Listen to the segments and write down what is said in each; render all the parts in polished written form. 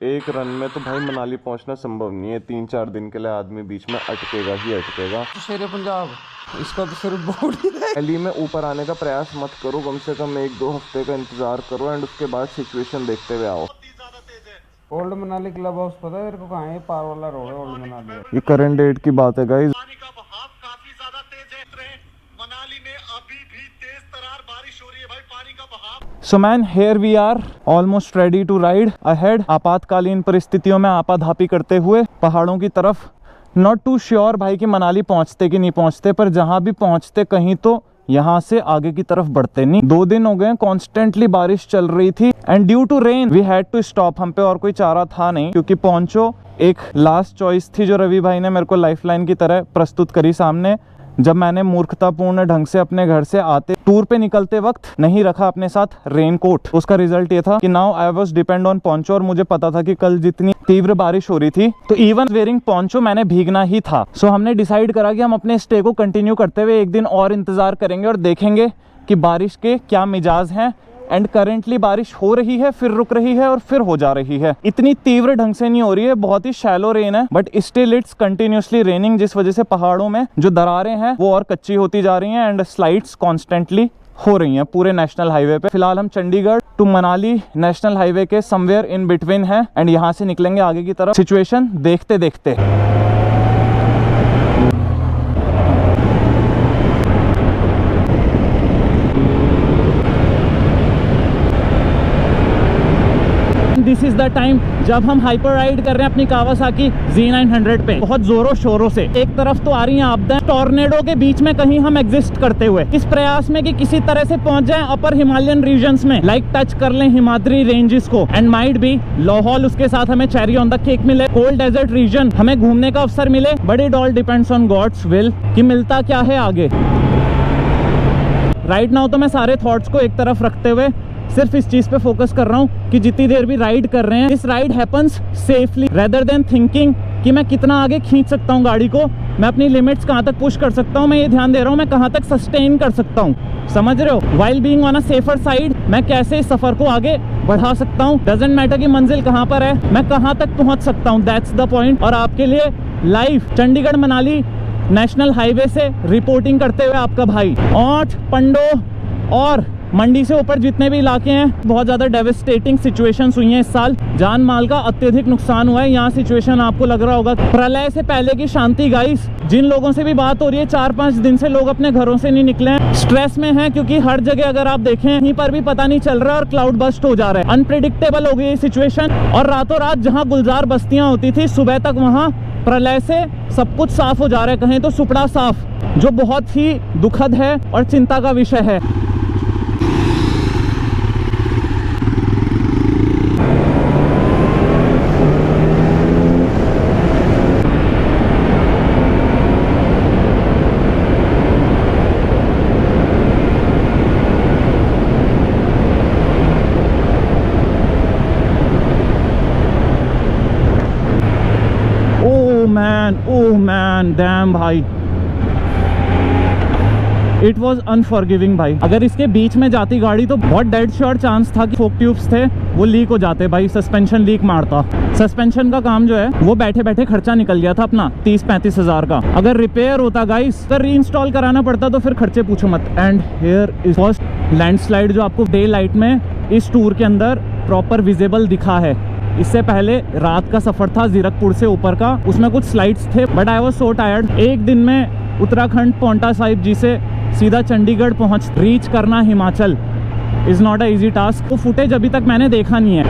एक रन में तो भाई मनाली पहुंचना संभव नहीं है। 3-4 दिन के लिए आदमी बीच में अटकेगा ही अटकेगा। शेर पंजाब इसका तो सिर्फ बॉडी है। दिल्ली में ऊपर आने का प्रयास मत करो, कम से कम 1-2 हफ्ते का इंतजार करो एंड उसके बाद सिचुएशन देखते हुए आओ। ओल्ड मनाली क्लब हाउस पता है तेरे को कहाँ है? पार वाला रोड है ओल्ड मनाली। ये करंट डेट की बात है गाइस। पानी का बहाव काफी ज्यादा तेज है। मनाली में अभी भी तेज तरार बारिश हो रही है भाई। पानी का बहाव। So man, here we are almost ready to ride ahead. आपातकालीन परिस्थितियों में आपाधापी करते हुए पहाड़ों की तरफ। नॉट टू श्योर भाई कि मनाली पहुंचते कि नहीं पहुंचते, पर जहां भी पहुंचते कहीं तो यहाँ से आगे की तरफ बढ़ते नहीं। 2 दिन हो गए कॉन्स्टेंटली बारिश चल रही थी and due to rain we had to stop. हम पे और कोई चारा था नहीं, क्योंकि पोंचो एक लास्ट चॉइस थी जो रवि भाई ने मेरे को लाइफलाइन की तरह प्रस्तुत करी सामने। जब मैंने मूर्खतापूर्ण ढंग से अपने घर से आते टूर पे निकलते वक्त नहीं रखा अपने साथ रेनकोट, उसका रिजल्ट ये था कि now I was depend on poncho. और मुझे पता था कि कल जितनी तीव्र बारिश हो रही थी तो इवन वेयरिंग पोंचो मैंने भीगना ही था। सो हमने डिसाइड करा कि हम अपने स्टे को कंटिन्यू करते हुए एक दिन और इंतजार करेंगे और देखेंगे कि बारिश के क्या मिजाज हैं। एंड करेंटली बारिश हो रही है, फिर रुक रही है और फिर हो जा रही है। इतनी तीव्र ढंग से नहीं हो रही है, बहुत ही शैलो रेन है, but still it's continuously raining, जिस वजह से पहाड़ों में जो दरारें हैं वो और कच्ची होती जा रही हैं एंड स्लाइड्स कॉन्स्टेंटली हो रही हैं पूरे नेशनल हाईवे पे। फिलहाल हम Chandigarh to Manali national highway के समवेयर इन बिटवीन है एंड यहाँ से निकलेंगे आगे की तरफ सिचुएशन देखते देखते। दिस इज द टाइम जब हम हाइपर राइड कर रहे हैं अपनी कावासाकी Z900 पे बहुत जोरों शोरों से। एक तरफ तो आ रही हैं आपदाएं, टॉर्नेडो के बीच में कहीं हम एग्जिस्ट करते हुए इस प्रयास में कि किसी तरह से पहुंच जाएं अपर हिमालयन रीजन्स में, लाइक टच कर लें हिमाद्री रेंजेस को एंड माइट बी लाहौल, उसके साथ हमें चेरी ऑन द केक मिले, कोल्ड डेजर्ट रीजन हमें घूमने का अवसर मिले, but it all depends on God's will कि मिलता क्या है आगे। राइट नाउ तो मैं सारे थॉट्स को एक तरफ रखते हुए सिर्फ इस चीज पे फोकस कर रहा हूँ कि जितनी देर भी राइड कर रहे हैं this ride happens safely rather than thinking कि मैं कितना आगे खींच सकता हूँ गाड़ी को, मैं अपनी लिमिट्स कहाँ तक पुश कर सकता हूँ। मैं ये ध्यान दे रहा हूँ मैं कहाँ तक सस्टेन कर सकता हूँ, समझ रहे हो? While being on a safer side मैं कैसे इस सफर को आगे बढ़ा सकता हूँ। डजंट मैटर कि मंजिल कहाँ पर है, मैं कहाँ तक पहुँच सकता हूँ, दैट्स द पॉइंट। और आपके लिए live Chandigarh Manali national highway से रिपोर्टिंग करते हुए आपका भाई। औंठ, पंडो और मंडी से ऊपर जितने भी इलाके हैं बहुत ज्यादा डेविस्टेटिंग सिचुएशंस हुई हैं इस साल, जान माल का अत्यधिक नुकसान हुआ है। यहाँ सिचुएशन आपको लग रहा होगा प्रलय से पहले की शांति गाइस। जिन लोगों से भी बात हो रही है 4-5 दिन से लोग अपने घरों से नहीं निकले हैं, स्ट्रेस में हैं, क्योंकि हर जगह अगर आप देखें कहीं पर भी पता नहीं चल रहा और क्लाउड बस्ट हो जा रहा है। अनप्रिडिक्टेबल हो गई ये सिचुएशन और रातों रात जहाँ गुलजार बस्तियां होती थी सुबह तक वहाँ प्रलय से सब कुछ साफ हो जा रहा है, कहीं तो सुपड़ा साफ, जो बहुत ही दुखद है और चिंता का विषय है। Oh man, damn भाई, इट वॉज अनफॉरगिविंग भाई। अगर इसके बीच में जाती गाड़ी तो बहुत डेड श्योर चांस था कि फोक ट्यूब्स थे वो लीक हो जाते भाई, सस्पेंशन लीक मारता। सस्पेंशन का काम जो है वो बैठे बैठे खर्चा निकल गया था अपना 30-35 हज़ार का। अगर रिपेयर होता गाइस, अगर रीइंस्टॉल कराना पड़ता तो फिर खर्चे पूछो मत। And here is first landslide जो आपको डे लाइट में इस टूर के अंदर प्रॉपर विजिबल दिखा है। इससे पहले रात का सफर था जीरकपुर से ऊपर का, उसमें कुछ स्लाइड्स थे, but I was so tired. एक दिन में उत्तराखंड पौंटा साहिब जी से सीधा चंडीगढ़ पहुंच रीच करना Himachal is not a easy task. वो फुटेज अभी तक मैंने देखा नहीं है।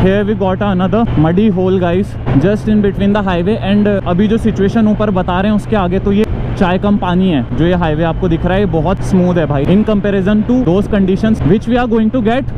Here we got another muddy hole guys, just in between the highway and अभी जो सिचुएशन ऊपर बता रहे हैं उसके आगे तो ये चाय कम पानी है। जो ये हाईवे आपको दिख रहा है बहुत स्मूथ है भाई in comparison to those conditions which we are going to get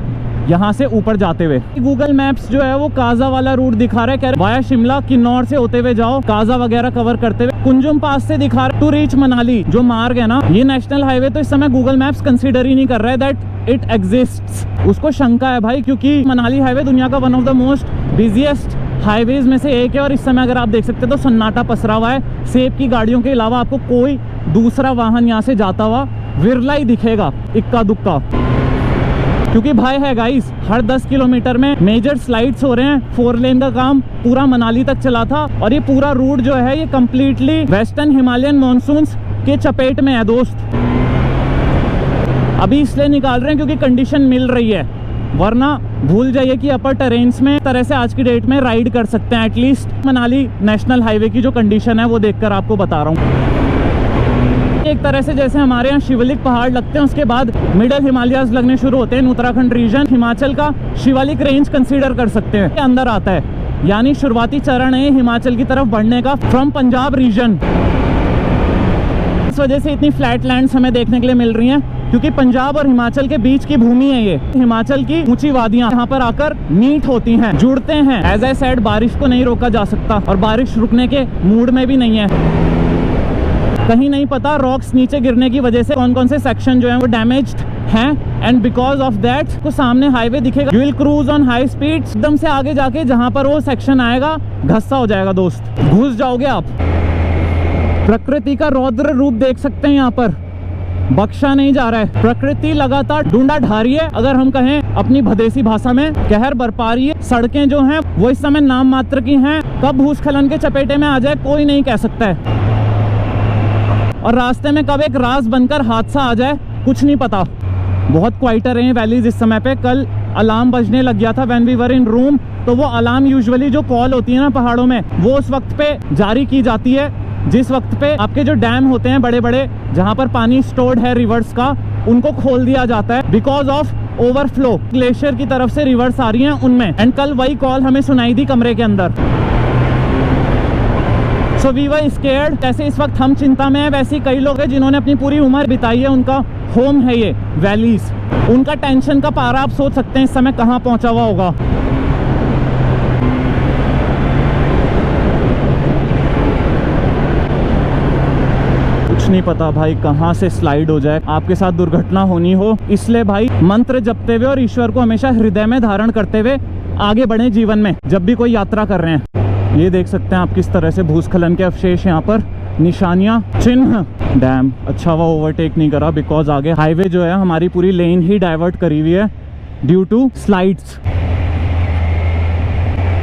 यहाँ से ऊपर जाते हुए। गूगल मैप्स जो है वो काजा वाला रूट दिखा रहा है, कह रहा है वाया शिमला किन्नौर से होते हुए जाओ, काजा वगैरह कवर करते हुए। कुंजुम पास से दिखा रहा है टू रीच मनाली। जो मार्ग है ना ये नेशनल हाईवे तो इस समय गूगल मैप्स कंसीडर ही नहीं कर रहा है दैट इट एग्जिस्ट्स। उसको शंका है भाई, क्योंकि मनाली हाईवे दुनिया का one of the most busiest highways में से एक है और इस समय अगर आप देख सकते हो तो सन्नाटा पसरा हुआ है। सेब की गाड़ियों के अलावा आपको कोई दूसरा वाहन यहाँ से जाता हुआ विरला ही दिखेगा, इक्का दुक्का। क्योंकि भय है गाइस, हर 10 किलोमीटर में मेजर स्लाइड्स हो रहे हैं। 4 लेन का काम पूरा मनाली तक चला था और ये पूरा रूट जो है ये कंप्लीटली वेस्टर्न हिमालयन मॉनसून्स के चपेट में है दोस्त। अभी इसलिए निकाल रहे हैं क्योंकि कंडीशन मिल रही है, वरना भूल जाइए कि अपर टेरेन्स में तरह से आज की डेट में राइड कर सकते हैं। एटलीस्ट मनाली नेशनल हाईवे की जो कंडीशन है वो देखकर आपको बता रहा हूँ। एक तरह से जैसे हमारे यहाँ शिवालिक पहाड़ लगते हैं, उसके बाद मिडल हिमालयाज लगने शुरू होते हैं। उत्तराखंड रीजन हिमाचल का शिवालिक रेंज कंसीडर कर सकते हैं, अंदर आता है। यानी शुरुआती चरण है हिमाचल की तरफ बढ़ने का फ्रॉम पंजाब रीजन। इस वजह से इतनी फ्लैट लैंड्स हमें देखने के लिए मिल रही हैं, क्योंकि पंजाब और हिमाचल के बीच की भूमि है ये। हिमाचल की ऊंची वादियां यहाँ पर आकर मीट होती हैं, जुड़ते हैं। एज आई सेड, बारिश को नहीं रोका जा सकता और बारिश रुकने के मूड में भी नहीं है। कहीं नहीं पता रॉक्स नीचे गिरने की वजह से कौन कौन से सेक्शन जो है वो डैमेज्ड हैं, एंड बिकॉज ऑफ दैट को सामने हाईवे दिखेगा। You will cruise on high speed, एकदम से आगे जाके जहां पर वो सेक्शन आएगा घस्सा हो जाएगा दोस्त, घुस जाओगे आप। प्रकृति का रौद्र रूप देख सकते हैं यहाँ पर, बख्शा नहीं जा रहा है। प्रकृति लगातार डूंडा ढा रही है, अगर हम कहें अपनी भदेसी भाषा में कहर बरपा रही है। सड़कें जो हैं वो इस समय नाम मात्र की हैं, कब भूस्खलन के चपेटे में आ जाए कोई नहीं कह सकता है, और रास्ते में कब एक राज बनकर हादसा आ जाए कुछ नहीं पता। बहुत क्वाइटर हैं वैलीज इस समय पे। कल अलार्म बजने लग गया था when we were in room, तो वो अलार्म यूजुअली जो कॉल होती है ना पहाड़ों में, वो उस वक्त पे जारी की जाती है जिस वक्त पे आपके जो डैम होते हैं बड़े बड़े, जहाँ पर पानी स्टोर्ड है रिवर्स का, उनको खोल दिया जाता है बिकॉज ऑफ ओवरफ्लो। ग्लेशियर की तरफ से रिवर्स आ रही हैं उनमें, एंड कल वही कॉल हमें सुनाई दी कमरे के अंदर। So we were scared. जैसे इस वक्त हम चिंता में हैं, वैसे ही कई लोग हैं जिन्होंने अपनी पूरी उम्र बिताई है, उनका होम है ये वैलीज। उनका टेंशन का पारा आप सोच सकते हैं इस समय कहाँ पहुंचा हुआ होगा। कुछ नहीं पता भाई कहाँ से स्लाइड हो जाए, आपके साथ दुर्घटना होनी हो। इसलिए भाई मंत्र जपते हुए और ईश्वर को हमेशा हृदय में धारण करते हुए आगे बढ़े जीवन में, जब भी कोई यात्रा कर रहे हैं। ये देख सकते हैं आप किस तरह से भूस्खलन के अवशेष, यहाँ पर निशानियां, चिन्ह। डैम अच्छा हुआ ओवरटेक नहीं करा, बिकॉज आगे हाईवे जो है हमारी पूरी लेन ही डाइवर्ट करी हुई है ड्यू टू स्लाइड्स।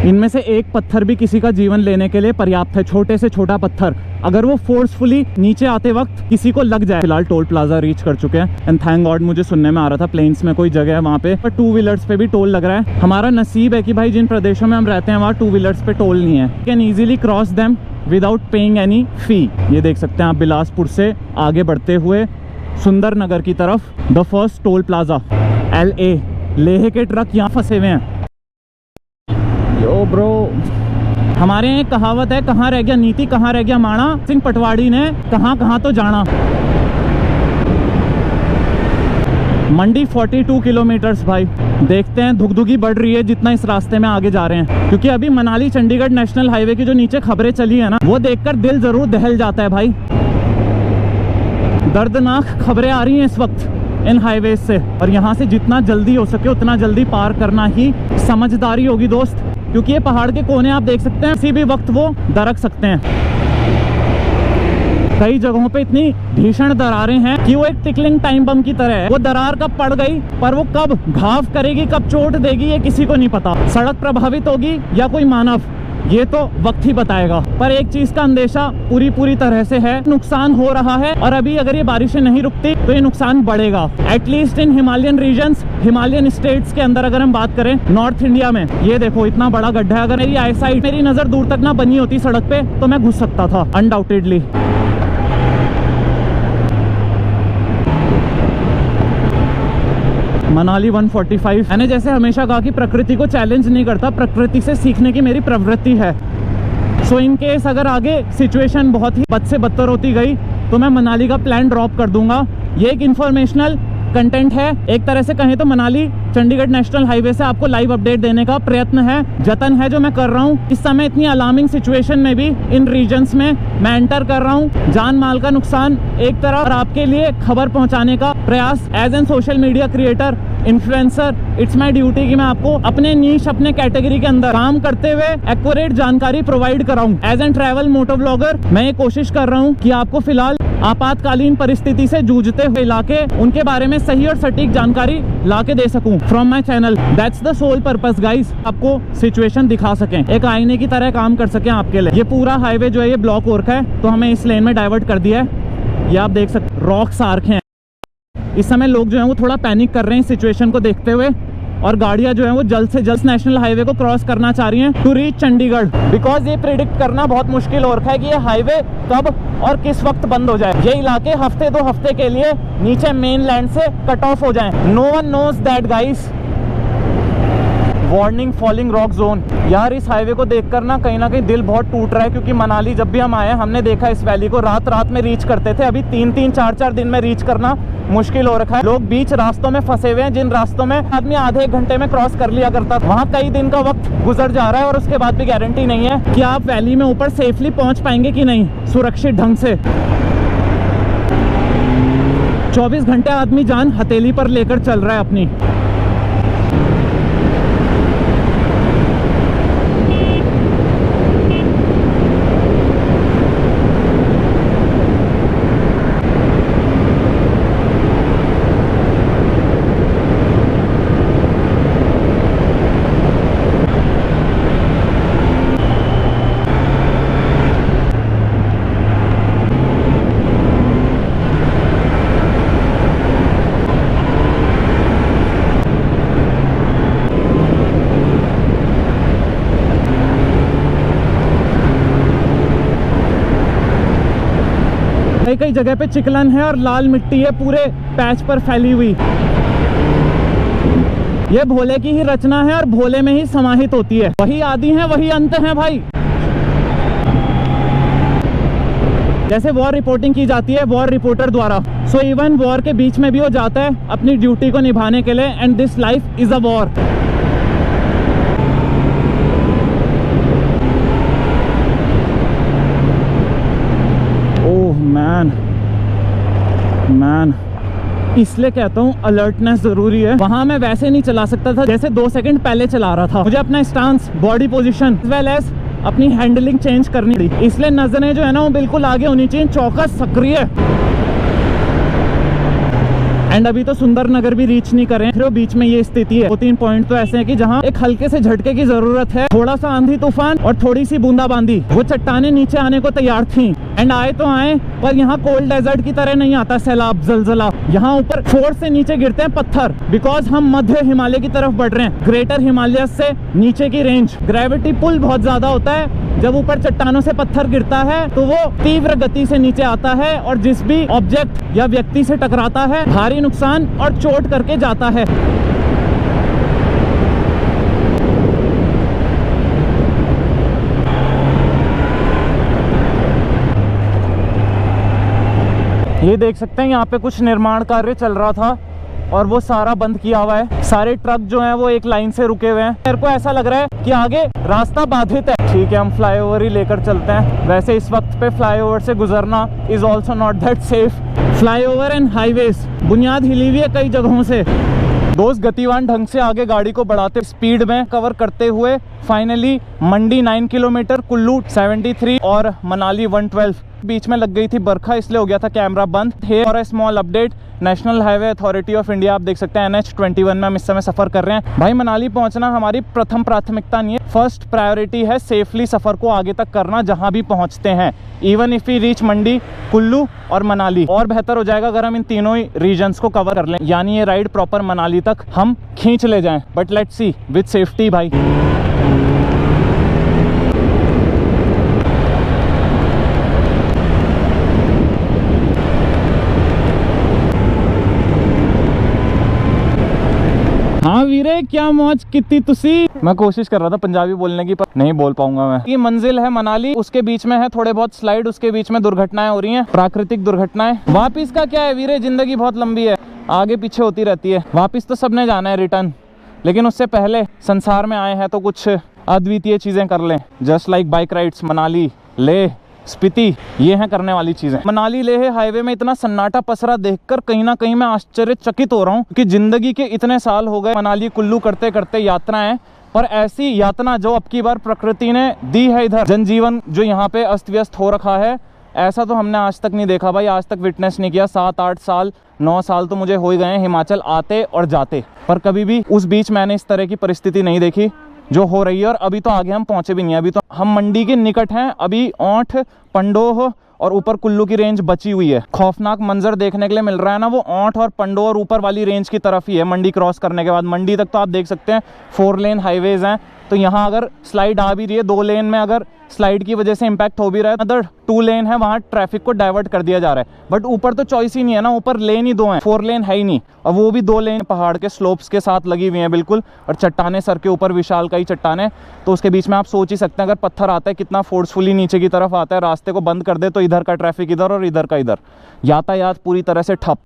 इनमें से एक पत्थर भी किसी का जीवन लेने के लिए पर्याप्त है, छोटे से छोटा पत्थर, अगर वो फोर्सफुली नीचे आते वक्त किसी को लग जाए। फिलहाल टोल प्लाजा रीच कर चुके हैं, एंड थैंक गॉड मुझे सुनने में आ रहा था प्लेन्स में कोई जगह है वहाँ पे पर 2 व्हीलर्स पे भी टोल लग रहा है। हमारा नसीब है कि भाई जिन प्रदेशों में हम रहते हैं वहाँ 2 व्हीलर्स पे टोल नहीं है। Can easily cross them without paying any fee. ये देख सकते हैं आप बिलासपुर से आगे बढ़ते हुए सुंदर नगर की तरफ, the first toll plaza LA। Leh के ट्रक यहाँ फंसे हुए हैं। यो ब्रो, हमारे यहाँ एक कहावत है, कहाँ रह गया नीति कहाँ रह गया माणा। सिंह पटवारी ने कहाँ कहाँ तो जाना। मंडी 42 किलोमीटर्स भाई। देखते हैं धुकधुकी बढ़ रही है जितना इस रास्ते में आगे जा रहे हैं, क्योंकि अभी मनाली चंडीगढ़ नेशनल हाईवे की जो नीचे खबरें चली है ना, वो देखकर दिल जरूर दहल जाता है भाई। दर्दनाक खबरें आ रही हैं इस वक्त इन हाईवे से, और यहाँ से जितना जल्दी हो सके उतना जल्दी पार करना ही समझदारी होगी दोस्त, क्योंकि ये पहाड़ के कोने आप देख सकते हैं किसी भी वक्त वो दरक सकते हैं। कई जगहों पे इतनी भीषण दरारें हैं कि वो एक टिकलिंग टाइम बम की तरह है। वो दरार कब पड़ गई, पर वो कब घाव करेगी, कब चोट देगी, ये किसी को नहीं पता। सड़क प्रभावित होगी या कोई मानव, ये तो वक्त ही बताएगा। पर एक चीज का अंदेशा पूरी तरह से है, नुकसान हो रहा है, और अभी अगर ये बारिशें नहीं रुकती तो ये नुकसान बढ़ेगा। At least in Himalayan regions, Himalayan states के अंदर अगर हम बात करें नॉर्थ इंडिया में, ये देखो इतना बड़ा गड्ढा है। अगर मेरी आई साइड, मेरी नजर दूर तक ना बनी होती सड़क पे, तो मैं घुस सकता था अनडाउटेडली। मनाली 145। मैंने जैसे हमेशा कहा कि प्रकृति को चैलेंज नहीं करता, प्रकृति से सीखने की मेरी प्रवृत्ति है। सो इन केस अगर आगे सिचुएशन बहुत ही बद से बदतर होती गई तो मैं मनाली का प्लान ड्रॉप कर दूंगा। ये एक इन्फॉर्मेशनल कंटेंट है, एक तरह से कहें तो मनाली चंडीगढ़ नेशनल हाईवे से आपको लाइव अपडेट देने का प्रयत्न है, जतन है जो मैं कर रहा हूँ। इस समय इतनी अलार्मिंग सिचुएशन में भी इन रीजन्स में मैं एंटर कर रहा हूँ। जान माल का नुकसान एक तरफ, और आपके लिए खबर पहुंचाने का प्रयास। As an social media creator, influencer, it's my duty कि मैं आपको अपने नीश, अपने कैटेगरी के अंदर काम करते हुए एक्यूरेट जानकारी प्रोवाइड कराऊं। As an travel moto blogger मैं ये कोशिश कर रहा हूँ कि आपको फिलहाल आपातकालीन परिस्थिति से जूझते हुए इलाके उनके बारे में सही और सटीक जानकारी लाके दे सकूं from my channel. That's the sole purpose guys, आपको सिचुएशन दिखा सकें, एक आईने की तरह काम कर सकें आपके लिए। ये पूरा हाईवे जो है ये ब्लॉक हो रखा है, तो हमें इस लेन में डाइवर्ट कर दिया है। ये आप देख सकते रॉक्स आ रखे हैं। इस समय लोग जो है वो थोड़ा पैनिक कर रहे हैं सिचुएशन को देखते हुए, और गाड़ियां जो है वो जल्द से जल्द नेशनल हाईवे को क्रॉस करना चाह रही हैं टू रीच चंडीगढ़। बिकॉज ये प्रिडिक्ट करना बहुत मुश्किल हो रखा है कि ये हाईवे कब और किस वक्त बंद हो जाए। ये इलाके हफ्ते 2 हफ्ते के लिए नीचे मेन लैंड से कट ऑफ हो जाएं। No one knows that guys. Warning falling rock zone. यार इस हाईवे को देखकर ना कहीं दिल बहुत टूट रहा है, क्योंकि मनाली जब भी हम आए हमने देखा इस वैली को रात में रीच करते थे। अभी 3-3 4-4 दिन में रीच करना मुश्किल हो रखा है। लोग बीच रास्तों में फंसे हुए हैं, जिन रास्तों में आदमी आधे 1 घंटे में क्रॉस कर लिया करता था, वहाँ कई दिन का वक्त गुजर जा रहा है, और उसके बाद भी गारंटी नहीं है कि आप वैली में ऊपर सेफली पहुंच पाएंगे कि नहीं सुरक्षित ढंग से। 24 घंटे आदमी जान हथेली पर लेकर चल रहा है अपनी। कई जगह पे चिकलन है और लाल मिट्टी है पूरे पैच पर फैली हुई। ये भोले की ही रचना है और भोले में ही समाहित होती है। वही आदि है वही अंत है भाई। जैसे वॉर रिपोर्टिंग की जाती है वॉर रिपोर्टर द्वारा, सो इवन वॉर के बीच में भी वो जाता है अपनी ड्यूटी को निभाने के लिए। And this life is a war. Man इसलिए कहता हूँ अलर्टनेस जरूरी है। वहां मैं वैसे नहीं चला सकता था जैसे 2 सेकंड पहले चला रहा था। मुझे अपना stance, body position as well as अपनी हैंडलिंग चेंज करनी थी। इसलिए नजरें जो है ना वो बिल्कुल आगे होनी चाहिए, चौकस सक्रिय। एंड अभी तो सुंदर नगर भी रीच नहीं कर रहे हैं, फिर बीच में ये स्थिति है। 2-3 पॉइंट तो ऐसे हैं कि जहाँ एक हल्के से झटके की जरूरत है, थोड़ा सा आंधी तूफान और थोड़ी सी बूंदाबांदी। वो चट्टाने नीचे आने को तैयार थी, एंड आए तो आए, पर यहाँ कोल्ड डेजर्ट की तरह नहीं आता सैलाब जलजला। यहाँ ऊपर फोर्स से नीचे गिरते हैं पत्थर, बिकॉज हम मध्य हिमालय की तरफ बढ़ रहे हैं। ग्रेटर हिमालय से नीचे की रेंज, ग्रेविटी पुल बहुत ज्यादा होता है। जब ऊपर चट्टानों से पत्थर गिरता है तो वो तीव्र गति से नीचे आता है, और जिस भी ऑब्जेक्ट या व्यक्ति से टकराता है भारी नुकसान और चोट करके जाता है। ये देख सकते हैं यहाँ पे कुछ निर्माण कार्य चल रहा था और वो सारा बंद किया हुआ है। सारे ट्रक जो हैं वो एक लाइन से रुके हुए हैं। मेरे को ऐसा लग रहा है कि आगे रास्ता बाधित है। ठीक है, हम फ्लाईओवर ही लेकर चलते हैं। वैसे इस वक्त पे फ्लाईओवर से गुजरना is also not that safe. Flyover and highways बुनियाद हिली हुई है कई जगहों से। दोस्त गतिवान ढंग से आगे गाड़ी को बढ़ाते स्पीड में कवर करते हुए फाइनली मंडी 9 किलोमीटर, कुल्लू 73 और मनाली 112। बीच में लग गई थी बरखा, इसलिए हो गया था कैमरा बंद। हियर और a small update, national highway authority of India, आप देख सकते हैं NH21 में हम इस समय सफर कर रहे हैं। भाई मनाली पहुंचना हमारी प्रथम प्राथमिकता नहीं है, फर्स्ट प्रायोरिटी है सेफली सफर को आगे तक करना जहां भी पहुंचते हैं। इवन इफ वी रीच मंडी, कुल्लू और मनाली, और बेहतर हो जाएगा अगर हम इन तीनों ही रीजन्स को कवर कर लें, यानी ये राइड प्रॉपर मनाली तक हम खींच ले जाएं। But let's see with safety भाई। हाँ वीरे, क्या मौज कितनी तुसी। मैं कोशिश कर रहा था पंजाबी बोलने की, पर नहीं बोल पाऊंगा मैं। ये मंजिल है मनाली, उसके बीच में है थोड़े बहुत स्लाइड, उसके बीच में दुर्घटनाएं हो रही हैं, प्राकृतिक दुर्घटनाएं। वापिस का क्या है वीरे, जिंदगी बहुत लंबी है, आगे पीछे होती रहती है। वापिस तो सबने जाना है रिटर्न, लेकिन उससे पहले संसार में आए हैं तो कुछ अद्वितीय चीजें कर लें। Just like bike rides, Manali, Leh, Spiti, ये हैं करने वाली चीजें। मनाली लेह हाईवे में इतना सन्नाटा पसरा देखकर कहीं ना कहीं मैं आश्चर्यचकित हो रहा हूँ कि जिंदगी के इतने साल हो गए मनाली कुल्लू करते करते यात्राएं, पर ऐसी यातना जो अब की बार प्रकृति ने दी है, इधर जनजीवन जो यहाँ पे अस्त व्यस्त हो रखा है ऐसा तो हमने आज तक नहीं देखा भाई, आज तक विटनेस नहीं किया। 7-8 साल 9 साल तो मुझे हो ही गए हैं हिमाचल आते और जाते, पर कभी भी उस बीच मैंने इस तरह की परिस्थिति नहीं देखी जो हो रही है। और अभी तो आगे हम पहुंचे भी नहीं हैं, अभी तो हम मंडी के निकट हैं। अभी औंठ, पंडोह और ऊपर कुल्लू की रेंज बची हुई है। खौफनाक मंजर देखने के लिए मिल रहा है ना, वो औंठ और पंडोह और ऊपर वाली रेंज की तरफ ही है। मंडी क्रॉस करने के बाद मंडी तक तो आप देख सकते हैं 4 लेन हाईवेज हैं। तो यहाँ अगर स्लाइड आ भी रही है 2 लेन में, अगर स्लाइड की वजह से इम्पैक्ट हो भी रहा है, अदर 2 लेन है वहाँ ट्रैफिक को डाइवर्ट कर दिया जा रहा है। बट ऊपर तो चॉइस ही नहीं है ना, ऊपर लेन ही 2 हैं, 4 लेन है ही नहीं, और वो भी 2 लेन पहाड़ के स्लोप्स के साथ लगी हुई हैं बिल्कुल। और चट्टाने सर के ऊपर विशालकाय चट्टाने, तो उसके बीच में आप सोच ही सकते हैं अगर पत्थर आता है कितना फोर्सफुली नीचे की तरफ आता है, रास्ते को बंद कर दे तो इधर का ट्रैफिक इधर और इधर का इधर, यातायात पूरी तरह से ठप।